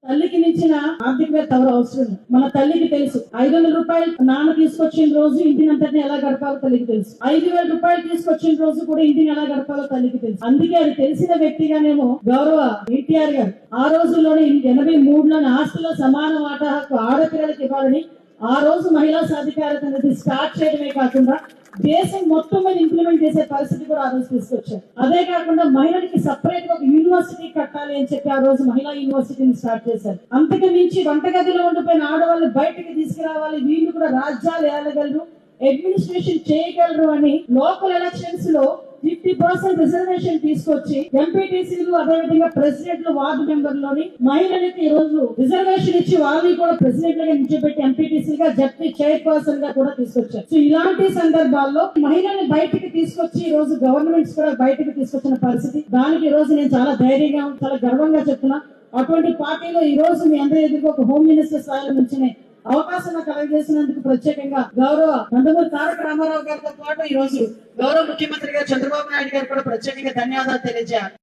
తల్లికి మించిన ఆర్థికవేత్త ఎవరు అవసరం. మన తల్లికి తెలుసు 500 రూపాయలు నాన్న తీసుకొచ్చిన రోజు ఇంటినంతటిని ఎలా గడపాలో తల్లికి తెలుసు. 5,000 రూపాయలు తీసుకొచ్చిన రోజు కూడా ఇంటిని ఎలా గడపాలో తల్లికి తెలుసు. అందుకే అది తెలిసిన వ్యక్తిగానేమో గౌరవ ఎన్టీఆర్ గారు ఆ రోజుల్లోనే 83లోని ఆస్తిలో సమాన వాటా హక్కు ఆడపిల్లలకు ఇవ్వాలని ఆ రోజు మహిళా సాధికారత అనేది స్టార్ట్ చేయడమే కాకుండా దేశం మొత్తం మీద ఇంప్లిమెంట్ చేసే పరిస్థితి కూడా ఆ రోజు తీసుకొచ్చారు. అదే కాకుండా మహిళలకి సపరేట్ గా ఒక యూనివర్సిటీ కట్టాలి అని చెప్పి ఆ రోజు మహిళా యూనివర్సిటీని స్టార్ట్ చేశారు. అంతకు మించి వంటగదిలో ఉండిపోయిన ఆడవాళ్ళు బయటకు తీసుకురావాలి, వీళ్ళు కూడా రాజ్యాలు ఏలగలరు, అడ్మినిస్ట్రేషన్ చేయగలరు అని లోకల్ ఎలక్షన్స్ లో 50% రిజర్వేషన్ తీసుకొచ్చి ఎంపీటీసీలు అదేవిధంగా ప్రెసిడెంట్లు వార్డు మెంబర్లోని మహిళలకు ఈ రోజు రిజర్వేషన్ ఇచ్చి వాళ్ళని కూడా ప్రెసిడెంట్ గా నిలిచిపెట్టి ఎంపీటీసీగా జడ్పీ చైర్పర్సన్ గా కూడా తీసుకొచ్చారు. సో ఇలాంటి సందర్భాల్లో మహిళల్ని బయటకు తీసుకొచ్చి ఈ రోజు గవర్నమెంట్స్ కూడా బయటకు తీసుకొచ్చిన పరిస్థితి. దానికి ఈ రోజు నేను చాలా ధైర్యంగా చాలా గర్వంగా చెప్తున్నా. అటువంటి పార్టీలో ఈ రోజు మీ అందరి ఎదురుగా ఒక హోమ్ మినిస్టర్ స్థాయిలో నుంచి అవకాశం కలగజేసినందుకు ప్రత్యేకంగా గౌరవ నందమూరి తారక రామారావు గారితో పాటు ఈ రోజు గౌరవ ముఖ్యమంత్రి గారు చంద్రబాబు నాయుడు గారు కూడా ప్రత్యేకంగా ధన్యవాదాలు తెలియజేయాలి.